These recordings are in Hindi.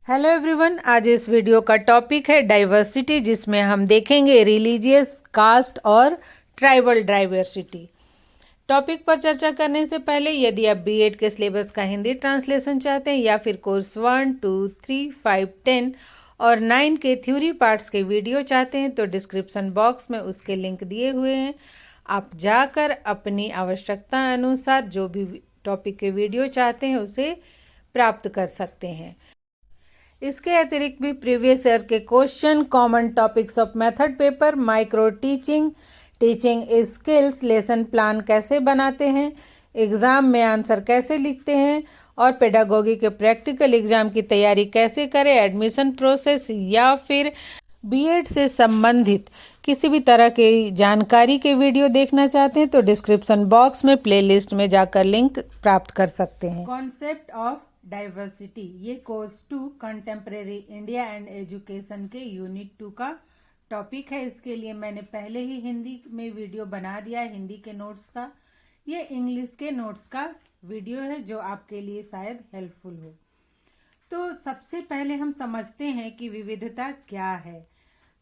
हेलो एवरीवन, आज इस वीडियो का टॉपिक है डाइवर्सिटी, जिसमें हम देखेंगे रिलीजियस, कास्ट और ट्राइबल डाइवर्सिटी। टॉपिक पर चर्चा करने से पहले यदि आप बीएड के सिलेबस का हिंदी ट्रांसलेशन चाहते हैं या फिर कोर्स 1, 2, 3, 5, 10 और 9 के थ्योरी पार्ट्स के वीडियो चाहते हैं तो डिस्क्रिप्शन बॉक्स में उसके लिंक दिए हुए हैं। आप जाकर अपनी आवश्यकता अनुसार जो भी टॉपिक के वीडियो चाहते हैं उसे प्राप्त कर सकते हैं। इसके अतिरिक्त भी प्रीवियस ईयर के question, common topics of method paper, micro teaching, teaching skills, lesson plan कैसे बनाते हैं, एग्ज़ाम में आंसर कैसे लिखते हैं और पेडागोगी के प्रैक्टिकल एग्ज़ाम की तैयारी कैसे करें, एडमिशन प्रोसेस या फिर बीएड से संबंधित किसी भी तरह की जानकारी के वीडियो देखना चाहते हैं तो डिस्क्रिप्शन बॉक्स में प्लेलिस्ट में जाकर लिंक प्राप्त कर सकते हैं। कॉन्सेप्ट ऑफ डाइवर्सिटी, ये course 2 contemporary India and education के यूनिट 2 का टॉपिक है। इसके लिए मैंने पहले ही हिंदी में वीडियो बना दिया है, हिंदी के नोट्स का। ये इंग्लिश के नोट्स का वीडियो है जो आपके लिए शायद हेल्पफुल हो। तो सबसे पहले हम समझते हैं कि विविधता क्या है।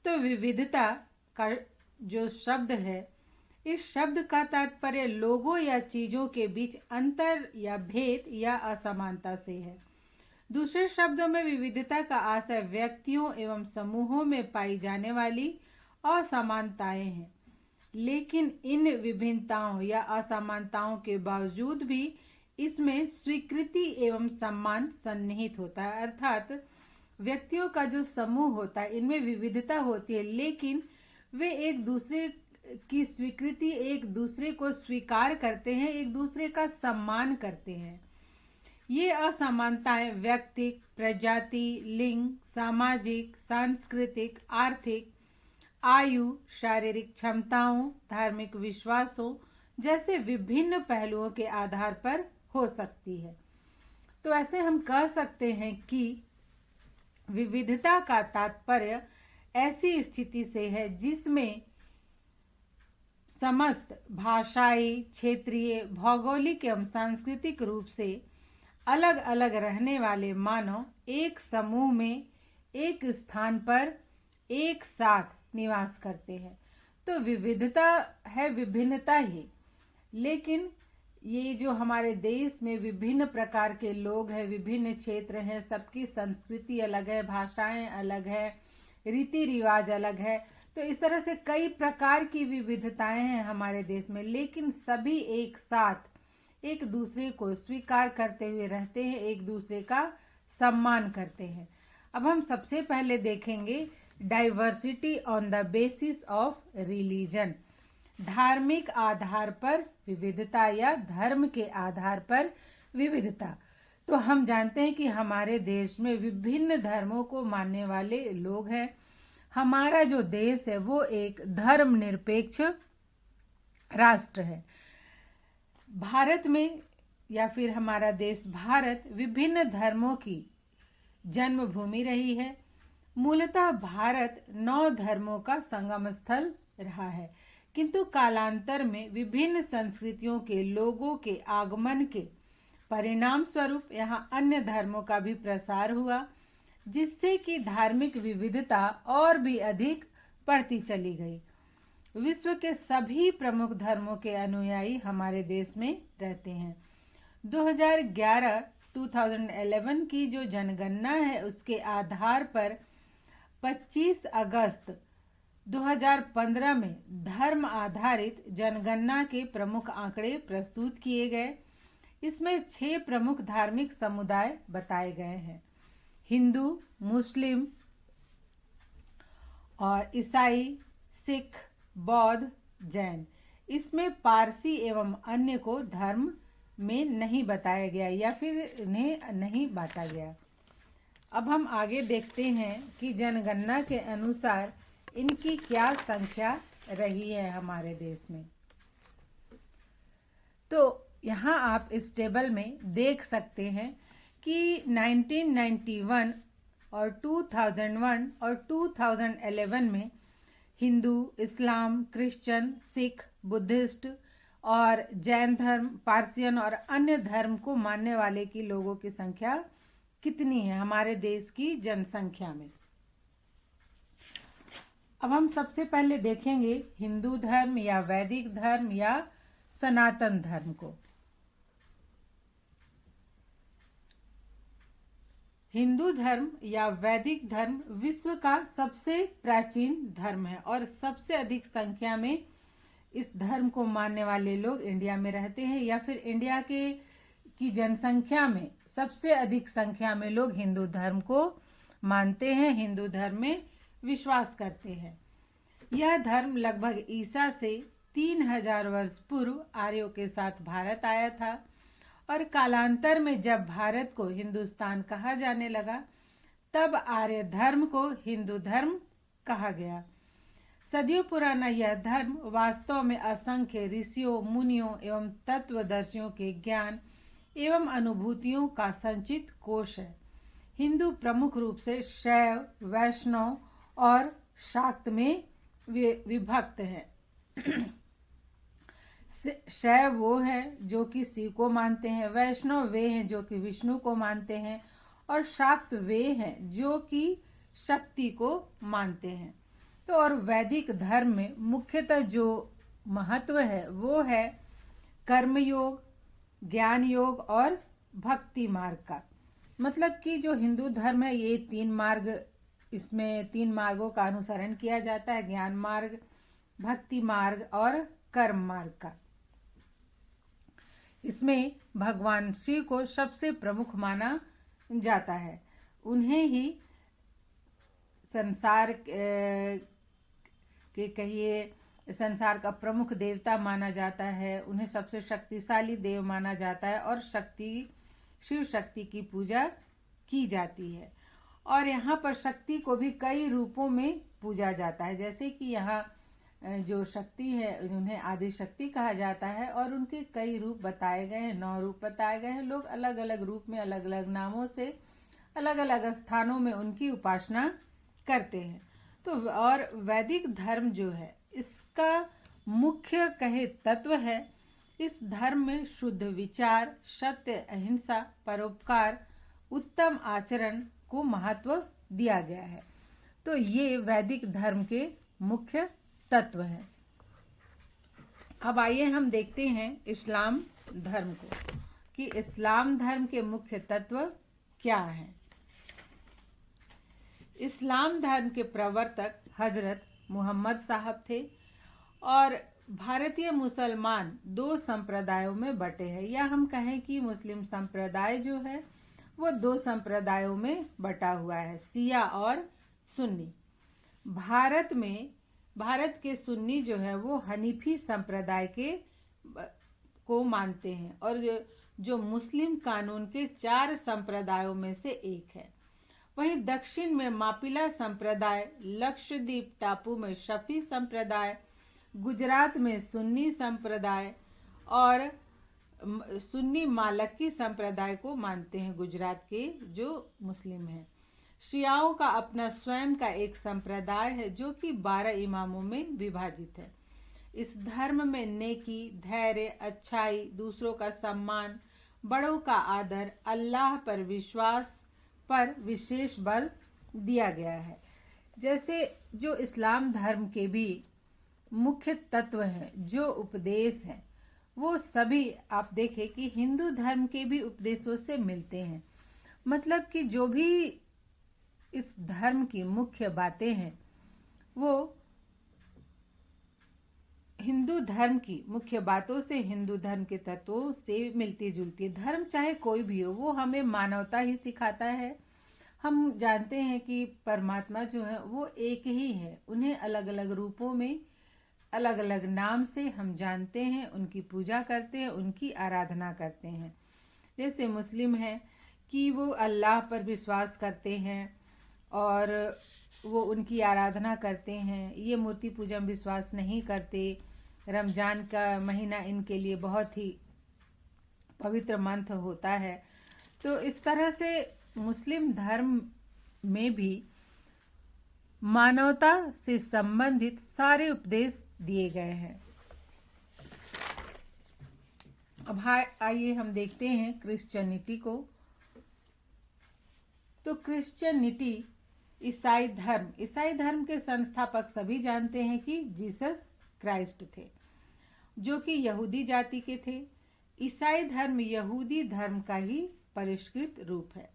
तो विविधता का जो शब्द है, इस शब्द का तात्पर्य लोगों या चीजों के बीच अंतर या भेद या असमानता से है। दूसरे शब्दों में विविधता का आशय व्यक्तियों एवं समूहों में पाई जाने वाली असमानताएं हैं, लेकिन इन विभिन्नताओं या असमानताओं के बावजूद भी इसमें स्वीकृति एवं सम्मान सन्निहित होता है। अर्थात व्यक्तियों का जो समूह होता है, इनमें विविधता होती है, लेकिन वे एक दूसरे की स्वीकृति, एक दूसरे को स्वीकार करते हैं, एक दूसरे का सम्मान करते हैं। ये असमानताएं व्यक्तिक, प्रजाति, लिंग, सामाजिक, सांस्कृतिक, आर्थिक, आयु, शारीरिक क्षमताओं, धार्मिक विश्वासों जैसे विभिन्न पहलुओं के आधार पर हो सकती है। तो ऐसे हम कह सकते हैं कि विविधता का तात्पर्य ऐसी स्थिति से है जिसमें समस्त भाषाई, क्षेत्रीय, भौगोलिक एवं सांस्कृतिक रूप से अलग अलग रहने वाले मानव एक समूह में एक स्थान पर एक साथ निवास करते हैं। तो विविधता है विभिन्नता ही, लेकिन ये जो हमारे देश में विभिन्न प्रकार के लोग हैं, विभिन्न क्षेत्र हैं, सबकी संस्कृति अलग है, भाषाएं अलग है, रीति रिवाज अलग है। तो इस तरह से कई प्रकार की विविधताएं हैं हमारे देश में, लेकिन सभी एक साथ एक दूसरे को स्वीकार करते हुए रहते हैं, एक दूसरे का सम्मान करते हैं। अब हम सबसे पहले देखेंगे diversity on the basis of religion, धार्मिक आधार पर विविधता या धर्म के आधार पर विविधता। तो हम जानते हैं कि हमारे देश में विभिन्न धर्मों को मानने वाले लोग हैं। हमारा जो देश है वो एक धर्मनिरपेक्ष राष्ट्र है। भारत में या फिर हमारा देश भारत विभिन्न धर्मों की जन्मभूमि रही है। मूलतः भारत 9 धर्मों का संगम स्थल रहा है, किंतु कालांतर में विभिन्न संस्कृतियों के लोगों के आगमन के परिणाम स्वरूप यहाँ अन्य धर्मों का भी प्रसार हुआ, जिससे कि धार्मिक विविधता और भी अधिक बढ़ती चली गई। विश्व के सभी प्रमुख धर्मों के अनुयायी हमारे देश में रहते हैं। 2011 की जो जनगणना है उसके आधार पर 25 अगस्त 2015 में धर्म आधारित जनगणना के प्रमुख आंकड़े प्रस्तुत किए गए। इसमें 6 प्रमुख धार्मिक समुदाय बताए गए हैं: हिंदू, मुस्लिम और ईसाई, सिख, बौद्ध, जैन। इसमें पारसी एवं अन्य को धर्म में नहीं बताया गया या फिर इन्हें नहीं बांटा गया। अब हम आगे देखते हैं कि जनगणना के अनुसार इनकी क्या संख्या रही है हमारे देश में। तो यहाँ आप इस टेबल में देख सकते हैं कि 1991 और 2001 और 2011 में हिंदू, इस्लाम, क्रिश्चियन, सिख, बुद्धिस्ट और जैन धर्म, पारसियन और अन्य धर्म को मानने वाले की लोगों की संख्या कितनी है हमारे देश की जनसंख्या में। अब हम सबसे पहले देखेंगे हिंदू धर्म या वैदिक धर्म या सनातन धर्म को। हिंदू धर्म या वैदिक धर्म विश्व का सबसे प्राचीन धर्म है और सबसे अधिक संख्या में इस धर्म को मानने वाले लोग इंडिया में रहते हैं, या फिर इंडिया की जनसंख्या में सबसे अधिक संख्या में लोग हिंदू धर्म को मानते हैं, हिंदू धर्म में विश्वास करते हैं। यह धर्म लगभग ईसा से 3000 वर्ष पूर्व आर्यों के साथ भारत आया था और कालांतर में जब भारत को हिंदुस्तान कहा जाने लगा तब आर्य धर्म को हिंदू धर्म कहा गया। सदियों पुराना यह धर्म वास्तव में असंख्य ऋषियों, मुनियों एवं तत्वदर्शियों के ज्ञान एवं अनुभूतियों का संचित कोश है। हिंदू प्रमुख रूप से शैव, वैष्णव और शाक्त में विभक्त हैं। शैव वो हैं जो कि शिव को मानते हैं, वैष्णव वे हैं जो कि विष्णु को मानते हैं और शाक्त वे हैं जो कि शक्ति को मानते हैं। तो और वैदिक धर्म में मुख्यतः जो महत्व है वो है कर्मयोग, ज्ञान योग और भक्ति मार्ग का। मतलब कि जो हिंदू धर्म है ये 3 मार्ग, इसमें 3 मार्गों का अनुसरण किया जाता है, ज्ञान मार्ग, भक्ति मार्ग और कर्म मार्ग का। इसमें भगवान शिव को सबसे प्रमुख माना जाता है। उन्हें ही संसार के कहिए संसार का प्रमुख देवता माना जाता है, उन्हें सबसे शक्तिशाली देव माना जाता है और शिव शक्ति की पूजा की जाती है। और यहाँ पर शक्ति को भी कई रूपों में पूजा जाता है, जैसे कि यहाँ जो शक्ति है उन्हें आदि शक्ति कहा जाता है और उनके कई रूप बताए गए हैं, 9 रूप बताए गए हैं। लोग अलग अलग रूप में अलग अलग नामों से अलग अलग स्थानों में उनकी उपासना करते हैं। तो और वैदिक धर्म जो है इसका मुख्य कहे तत्व है, इस धर्म में शुद्ध विचार, सत्य, अहिंसा, परोपकार, उत्तम आचरण को महत्व दिया गया है। तो ये वैदिक धर्म के मुख्य तत्व हैं। अब आइए हम देखते हैं इस्लाम धर्म को कि इस्लाम धर्म के मुख्य तत्व क्या हैं। इस्लाम धर्म के प्रवर्तक हजरत मोहम्मद साहब थे और भारतीय मुसलमान 2 संप्रदायों में बटे हैं, या हम कहें कि मुस्लिम संप्रदाय जो है वो 2 संप्रदायों में बटा हुआ है, शिया और सुन्नी। भारत के सुन्नी जो है वो हनीफी संप्रदाय को मानते हैं और जो मुस्लिम कानून के 4 संप्रदायों में से एक है। वहीं दक्षिण में मापिला संप्रदाय, लक्षद्वीप टापू में शफी संप्रदाय, गुजरात में सुन्नी संप्रदाय और सुन्नी मालकी संप्रदाय को मानते हैं, गुजरात के जो मुस्लिम हैं। शियाओं का अपना स्वयं का एक संप्रदाय है जो कि 12 इमामों में विभाजित है। इस धर्म में नेकी, धैर्य, अच्छाई, दूसरों का सम्मान, बड़ों का आदर, अल्लाह पर विश्वास पर विशेष बल दिया गया है। जैसे जो इस्लाम धर्म के भी मुख्य तत्व हैं, जो उपदेश हैं, वो सभी आप देखें कि हिंदू धर्म के भी उपदेशों से मिलते हैं। मतलब कि जो भी इस धर्म की मुख्य बातें हैं वो हिंदू धर्म की मुख्य बातों से, हिंदू धर्म के तत्वों से मिलती जुलती है। धर्म चाहे कोई भी हो वो हमें मानवता ही सिखाता है। हम जानते हैं कि परमात्मा जो है वो एक ही है, उन्हें अलग अलग रूपों में अलग अलग नाम से हम जानते हैं, उनकी पूजा करते हैं, उनकी आराधना करते हैं। जैसे मुस्लिम है कि वो अल्लाह पर विश्वास करते हैं और वो उनकी आराधना करते हैं, ये मूर्ति पूजा में विश्वास नहीं करते। रमज़ान का महीना इनके लिए बहुत ही पवित्र मंथ होता है। तो इस तरह से मुस्लिम धर्म में भी मानवता से संबंधित सारे उपदेश दिए गए हैं। अब आइए हम देखते हैं क्रिश्चियनिटी को। तो क्रिश्चियनिटी ईसाई धर्म के संस्थापक सभी जानते हैं कि जीसस क्राइस्ट थे, जो कि यहूदी जाति के थे। ईसाई धर्म यहूदी धर्म का ही परिष्कृत रूप है।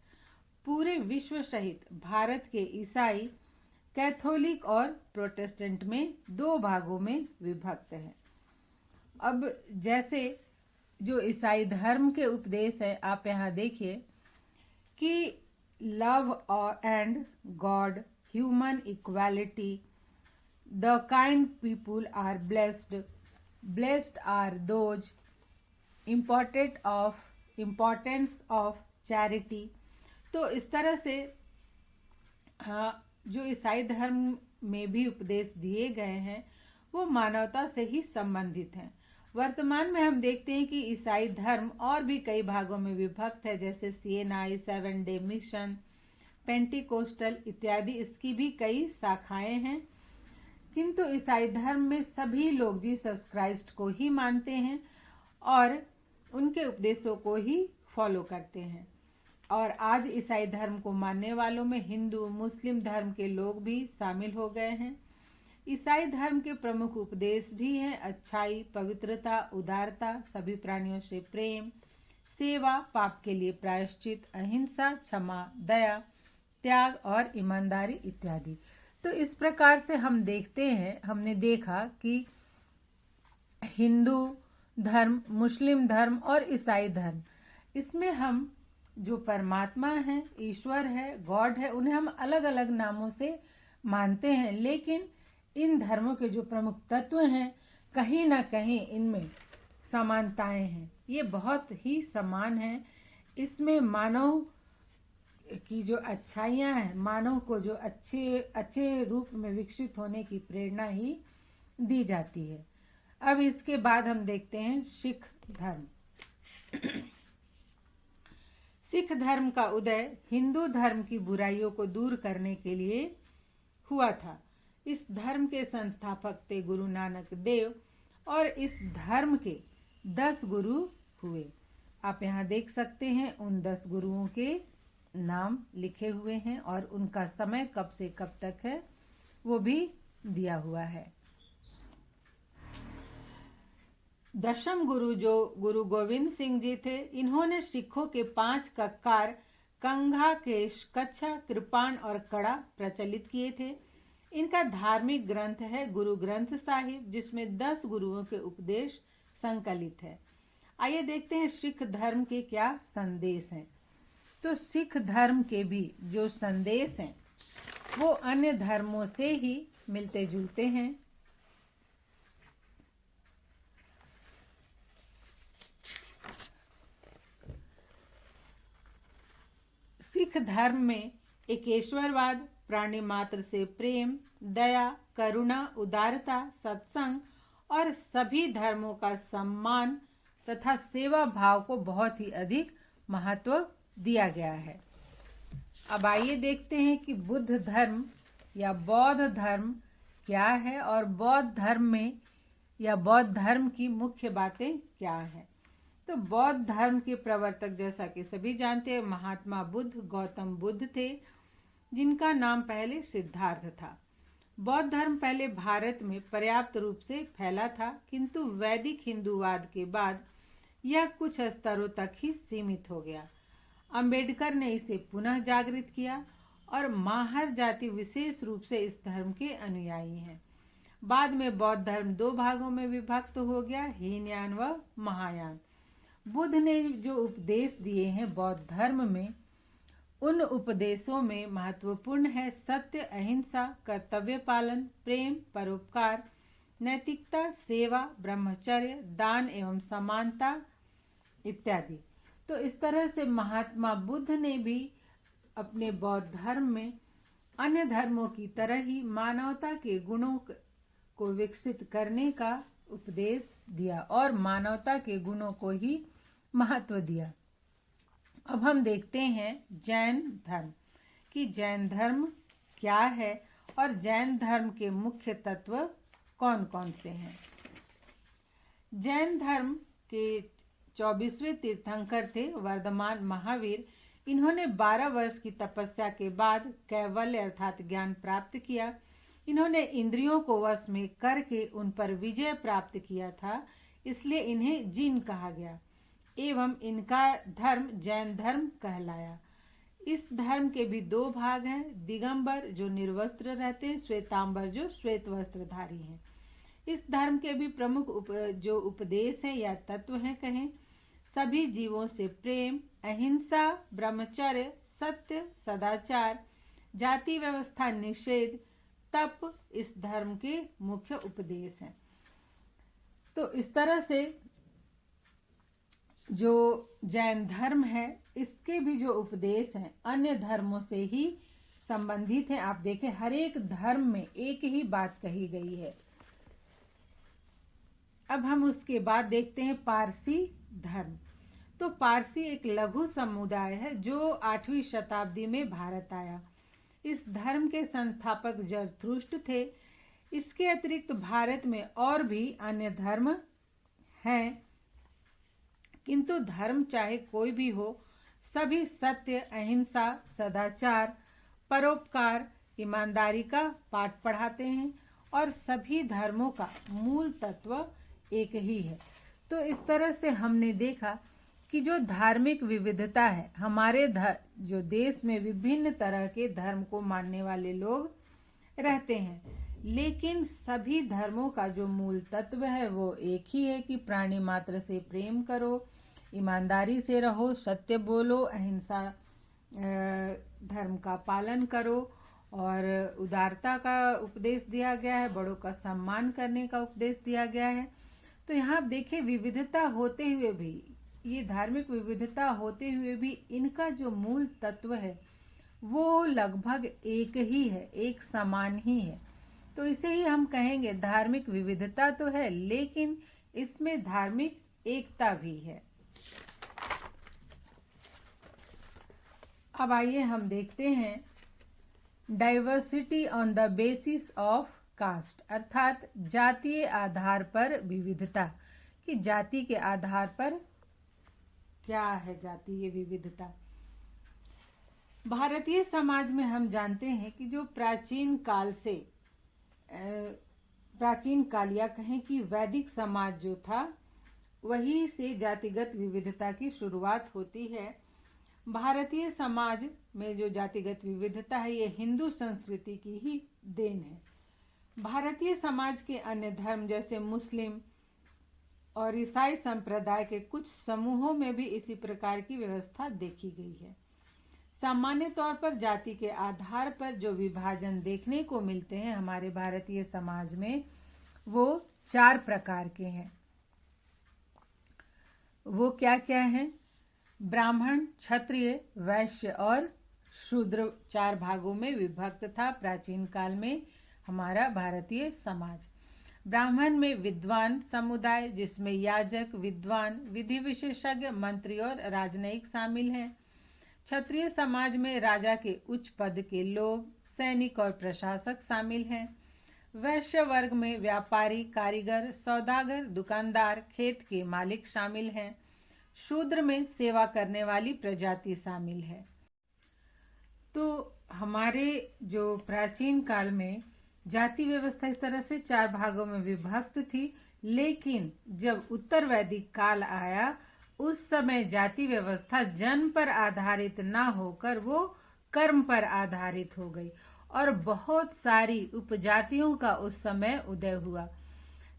पूरे विश्व सहित भारत के ईसाई कैथोलिक और प्रोटेस्टेंट में दो भागों में विभक्त हैं। अब जैसे जो ईसाई धर्म के उपदेश है, आप यहाँ देखिए कि love and God, human equality, the kind people are blessed are those, importance of charity. तो इस तरह से हाँ, जो ईसाई धर्म में भी उपदेश दिए गए हैं वो मानवता से ही संबंधित हैं। वर्तमान में हम देखते हैं कि ईसाई धर्म और भी कई भागों में विभक्त है, जैसे सीएनआई, 7 डे मिशन, पेंटिकोस्टल इत्यादि। इसकी भी कई शाखाएं हैं, किंतु ईसाई धर्म में सभी लोग जीसस क्राइस्ट को ही मानते हैं और उनके उपदेशों को ही फॉलो करते हैं। और आज ईसाई धर्म को मानने वालों में हिंदू, मुस्लिम धर्म के लोग भी शामिल हो गए हैं। ईसाई धर्म के प्रमुख उपदेश भी हैं अच्छाई, पवित्रता, उदारता, सभी प्राणियों से प्रेम, सेवा, पाप के लिए प्रायश्चित, अहिंसा, क्षमा, दया, त्याग और ईमानदारी इत्यादि। तो इस प्रकार से हम देखते हैं, हमने देखा कि हिंदू धर्म, मुस्लिम धर्म और ईसाई धर्म, इसमें हम जो परमात्मा है, ईश्वर है, गॉड है, उन्हें हम अलग अलग नामों से मानते हैं, लेकिन इन धर्मों के जो प्रमुख तत्व हैं कहीं ना कहीं इनमें समानताएं हैं। ये बहुत ही समान हैं। इसमें मानव की जो अच्छाइयाँ हैं, मानव को जो अच्छे रूप में विकसित होने की प्रेरणा ही दी जाती है। अब इसके बाद हम देखते हैं सिख धर्म। सिख धर्म का उदय हिंदू धर्म की बुराइयों को दूर करने के लिए हुआ था। इस धर्म के संस्थापक थे गुरु नानक देव और इस धर्म के 10 गुरु हुए। आप यहाँ देख सकते हैं उन 10 गुरुओं के नाम लिखे हुए हैं और उनका समय कब से कब तक है वो भी दिया हुआ है। दशम गुरु जो गुरु गोविंद सिंह जी थे, इन्होंने सिखों के 5 कक्कार कंघा, केश, कच्छा, कृपाण और कड़ा प्रचलित किए थे। इनका धार्मिक ग्रंथ है गुरु ग्रंथ साहिब, जिसमें 10 गुरुओं के उपदेश संकलित है। आइए देखते हैं सिख धर्म के क्या संदेश हैं। तो सिख धर्म के भी जो संदेश हैं वो अन्य धर्मों से ही मिलते जुलते हैं। सिख धर्म में एकेश्वरवाद, प्राणी मात्र से प्रेम, दया, करुणा, उदारता, सत्संग और सभी धर्मों का सम्मान तथा सेवा भाव को बहुत ही अधिक महत्व दिया गया है। अब आइए देखते हैं कि बुद्ध धर्म या बौद्ध धर्म क्या है और बौद्ध धर्म में या बौद्ध धर्म की मुख्य बातें क्या हैं। तो बौद्ध धर्म के प्रवर्तक, जैसा कि सभी जानते हैं, महात्मा बुद्ध, गौतम बुद्ध थे, जिनका नाम पहले सिद्धार्थ था। बौद्ध धर्म पहले भारत में पर्याप्त रूप से फैला था, किंतु वैदिक हिंदूवाद के बाद यह कुछ स्तरों तक ही सीमित हो गया। अंबेडकर ने इसे पुनः जागृत किया और माहर जाति विशेष रूप से इस धर्म के अनुयायी हैं। बाद में बौद्ध धर्म 2 भागों में विभक्त हो गया, हीनयान व महायान। बुद्ध ने जो उपदेश दिए हैं बौद्ध धर्म में, उन उपदेशों में महत्वपूर्ण है सत्य, अहिंसा, कर्तव्य पालन, प्रेम, परोपकार, नैतिकता, सेवा, ब्रह्मचर्य, दान एवं समानता इत्यादि। तो इस तरह से महात्मा बुद्ध ने भी अपने बौद्ध धर्म में अन्य धर्मों की तरह ही मानवता के गुणों को विकसित करने का उपदेश दिया और मानवता के गुणों को ही महत्व दिया। अब हम देखते हैं जैन धर्म कि जैन धर्म क्या है और जैन धर्म के मुख्य तत्व कौन कौन से हैं। जैन धर्म के 24वें तीर्थंकर थे वर्धमान महावीर। इन्होंने 12 वर्ष की तपस्या के बाद कैवल्य अर्थात ज्ञान प्राप्त किया। इन्होंने इंद्रियों को वश में करके उन पर विजय प्राप्त किया था, इसलिए इन्हें जिन कहा गया एवं इनका धर्म जैन धर्म कहलाया। इस धर्म के भी दो भाग हैं, दिगंबर जो निर्वस्त्र रहते हैं, श्वेतांबर जो श्वेत वस्त्रधारी हैं। इस धर्म के भी प्रमुख जो उपदेश हैं या तत्व हैं कहें, सभी जीवों से प्रेम, अहिंसा, ब्रह्मचर्य, सत्य, सदाचार, जाति व्यवस्था निषेध, तप इस धर्म के मुख्य उपदेश हैं। तो इस तरह से जो जैन धर्म है इसके भी जो उपदेश हैं अन्य धर्मों से ही संबंधित हैं। आप देखें हर एक धर्म में एक ही बात कही गई है। अब हम उसके बाद देखते हैं पारसी धर्म। तो पारसी एक लघु समुदाय है जो 8वीं शताब्दी में भारत आया। इस धर्म के संस्थापक जरथुष्ट्र थे। इसके अतिरिक्त भारत में और भी अन्य धर्म हैं, किंतु धर्म चाहे कोई भी हो, सभी सत्य, अहिंसा, सदाचार, परोपकार, ईमानदारी का पाठ पढ़ाते हैं और सभी धर्मों का मूल तत्व एक ही है। तो इस तरह से हमने देखा कि जो धार्मिक विविधता है, हमारे जो देश में विभिन्न तरह के धर्म को मानने वाले लोग रहते हैं, लेकिन सभी धर्मों का जो मूल तत्व है वो एक ही है कि प्राणी मात्र से प्रेम करो, ईमानदारी से रहो, सत्य बोलो, अहिंसा धर्म का पालन करो और उदारता का उपदेश दिया गया है, बड़ों का सम्मान करने का उपदेश दिया गया है। तो यहाँ आप देखिए विविधता होते हुए भी, ये धार्मिक विविधता होते हुए भी इनका जो मूल तत्व है वो लगभग एक ही है, एक समान ही है। तो इसे ही हम कहेंगे धार्मिक विविधता तो है लेकिन इसमें धार्मिक एकता भी है। अब आइए हम देखते हैं diversity on the basis of caste, अर्थात जातीय आधार पर विविधता, कि जाति के आधार पर क्या है जातीय विविधता। भारतीय समाज में हम जानते हैं कि जो प्राचीन काल या कहें कि वैदिक समाज जो था वही से जातिगत विविधता की शुरुआत होती है। भारतीय समाज में जो जातिगत विविधता है ये हिंदू संस्कृति की ही देन है। भारतीय समाज के अन्य धर्म जैसे मुस्लिम और ईसाई संप्रदाय के कुछ समूहों में भी इसी प्रकार की व्यवस्था देखी गई है। सामान्य तौर पर जाति के आधार पर जो विभाजन देखने को मिलते हैं हमारे भारतीय समाज में वो 4 प्रकार के हैं। वो क्या क्या हैं? ब्राह्मण, क्षत्रिय, वैश्य और शूद्र 4 भागों में विभक्त था प्राचीन काल में हमारा भारतीय समाज। ब्राह्मण में विद्वान समुदाय जिसमें याजक, विद्वान, विधि विशेषज्ञ, मंत्री और राजनयिक शामिल हैं। क्षत्रिय समाज में राजा के उच्च पद के लोग, सैनिक और प्रशासक शामिल हैं। वैश्य वर्ग में व्यापारी, कारीगर, सौदागर, दुकानदार, खेत के मालिक शामिल हैं। शूद्र में सेवा करने वाली प्रजाति शामिल है। तो हमारे जो प्राचीन काल में जाति व्यवस्था इस तरह से 4 भागों में विभक्त थी, लेकिन जब उत्तर वैदिक काल आया उस समय जाति व्यवस्था जन्म पर आधारित ना होकर वो कर्म पर आधारित हो गई और बहुत सारी उपजातियों का उस समय उदय हुआ।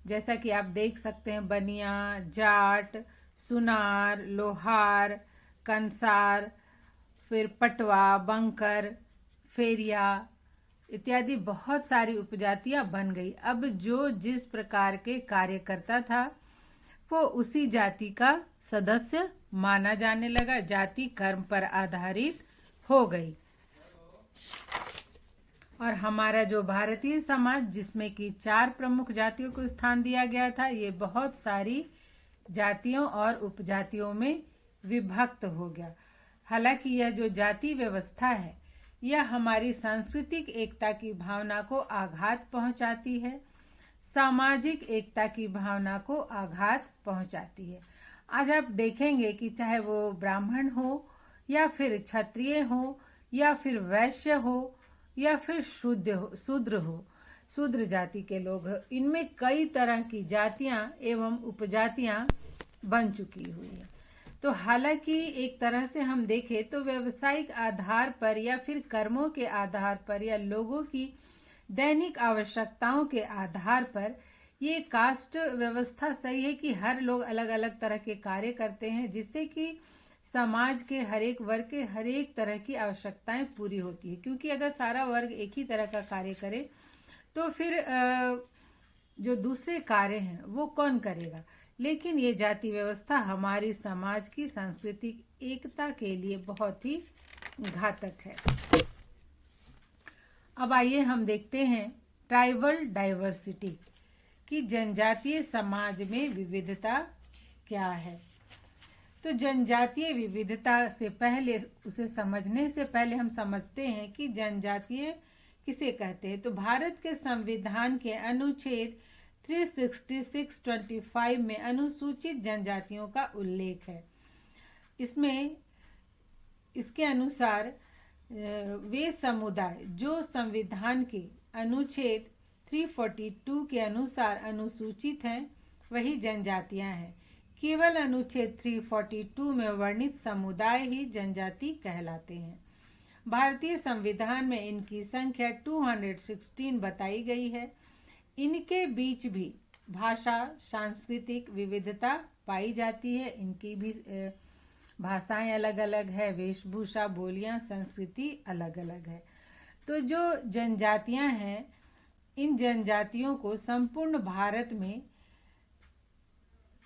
जैसा कि आप देख सकते हैं बनिया, जाट, सुनार, लोहार, कंसार, फिर पटवा, बंकर, फेरिया इत्यादि बहुत सारी उपजातियां बन गई। अब जो जिस प्रकार के कार्य करता था वो उसी जाति का सदस्य माना जाने लगा, जाति कर्म पर आधारित हो गई। और हमारा जो भारतीय समाज जिसमें कि 4 प्रमुख जातियों को स्थान दिया गया था, ये बहुत सारी जातियों और उपजातियों में विभक्त हो गया। हालांकि यह जो जाति व्यवस्था है यह हमारी सांस्कृतिक एकता की भावना को आघात पहुंचाती है, सामाजिक एकता की भावना को आघात पहुंचाती है। आज आप देखेंगे कि चाहे वो ब्राह्मण हो या फिर क्षत्रिय हो, या फिर वैश्य हो, या फिर शूद्र हो, शूद्र जाति के लोग हो। इनमें कई तरह की जातियां एवं उपजातियां बन चुकी हुई है। तो हालांकि एक तरह से हम देखें तो व्यावसायिक आधार पर या फिर कर्मों के आधार पर या लोगों की दैनिक आवश्यकताओं के आधार पर ये कास्ट व्यवस्था सही है कि हर लोग अलग अलग तरह के कार्य करते हैं, जिससे कि समाज के हर एक वर्ग के हर एक तरह की आवश्यकताएं पूरी होती है। क्योंकि अगर सारा वर्ग एक ही तरह का कार्य करे तो फिर जो दूसरे कार्य हैं वो कौन करेगा। लेकिन ये जाति व्यवस्था हमारी समाज की सांस्कृतिक एकता के लिए बहुत ही घातक है। अब आइए हम देखते हैं ट्राइबल डाइवर्सिटी कि जनजातीय समाज में विविधता क्या है। तो जनजातीय विविधता से पहले, उसे समझने से पहले हम समझते हैं कि जनजातीय किसे कहते हैं। तो भारत के संविधान के अनुच्छेद 366(25) में अनुसूचित जनजातियों का उल्लेख है। इसके अनुसार वे समुदाय जो संविधान के अनुच्छेद 342 के अनुसार अनुसूचित हैं वही जनजातियां हैं। केवल अनुच्छेद 342 में वर्णित समुदाय ही जनजाति कहलाते हैं। भारतीय संविधान में इनकी संख्या 216 बताई गई है। इनके बीच भी भाषा सांस्कृतिक विविधता पाई जाती है। इनकी भी भाषाएं अलग अलग है, वेशभूषा, बोलियां, संस्कृति अलग अलग है। तो जो जनजातियां हैं, इन जनजातियों को संपूर्ण भारत में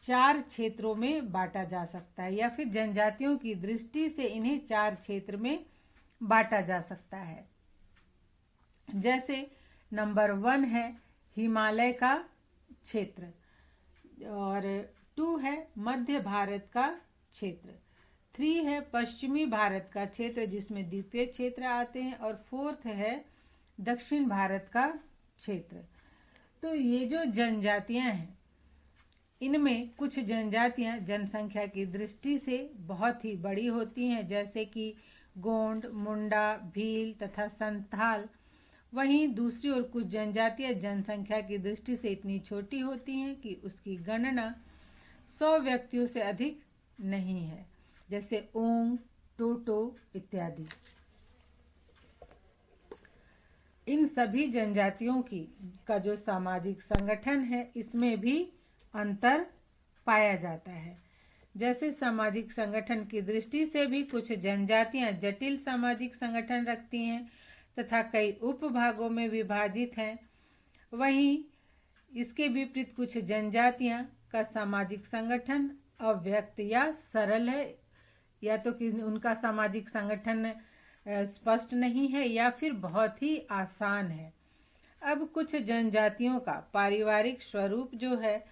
4 क्षेत्रों में बांटा जा सकता है, या फिर जनजातियों की दृष्टि से इन्हें 4 क्षेत्र में बांटा जा सकता है। जैसे नंबर 1 है हिमालय का क्षेत्र, और 2 है मध्य भारत का क्षेत्र, 3 है पश्चिमी भारत का क्षेत्र जिसमें द्वीपीय क्षेत्र आते हैं, और 4th है दक्षिण भारत का क्षेत्र। तो ये जो जनजातियां हैं, इनमें कुछ जनजातियां जनसंख्या की दृष्टि से बहुत ही बड़ी होती हैं, जैसे कि गोंड, मुंडा, भील तथा संथाल। वहीं दूसरी ओर कुछ जनजातियां जनसंख्या की दृष्टि से इतनी छोटी होती हैं कि उसकी गणना 100 व्यक्तियों से अधिक नहीं है, जैसे ओंग, टोटो इत्यादि। इन सभी जनजातियों का जो सामाजिक संगठन है, इसमें भी अंतर पाया जाता है। जैसे सामाजिक संगठन की दृष्टि से भी कुछ जनजातियां जटिल सामाजिक संगठन रखती हैं तथा कई उपभागों में विभाजित हैं। वहीं इसके विपरीत कुछ जनजातियां का सामाजिक संगठन अव्यक्त या सरल है, या तो कि उनका सामाजिक संगठन स्पष्ट नहीं है या फिर बहुत ही आसान है। अब कुछ जनजातियों का पारिवारिक स्वरूप जो है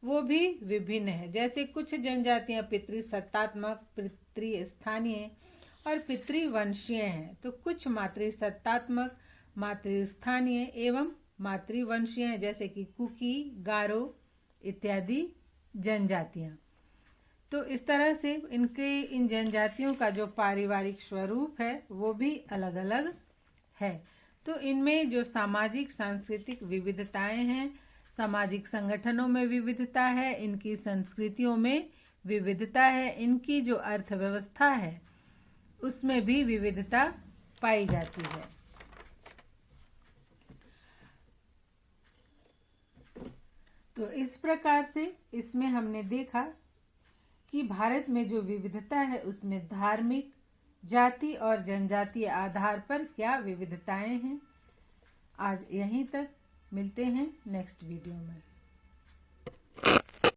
वो भी विभिन्न है। जैसे कुछ जनजातियां पितृसत्तात्मक, पितृस्थानीय और पितृवंशीय हैं, तो कुछ मातृसत्तात्मक, मातृस्थानीय एवं मातृवंशीय हैं, जैसे कि कुकी, गारो इत्यादि जनजातियां। तो इस तरह से इन जनजातियों का जो पारिवारिक स्वरूप है वो भी अलग अलग है। तो इनमें जो सामाजिक सांस्कृतिक विविधताएं हैं, सामाजिक संगठनों में विविधता है, इनकी संस्कृतियों में विविधता है, इनकी जो अर्थव्यवस्था है उसमें भी विविधता पाई जाती है। तो इस प्रकार से इसमें हमने देखा कि भारत में जो विविधता है उसमें धार्मिक, जाति और जनजातीय आधार पर क्या विविधताएं हैं। आज यहीं तक, मिलते हैं नेक्स्ट वीडियो में।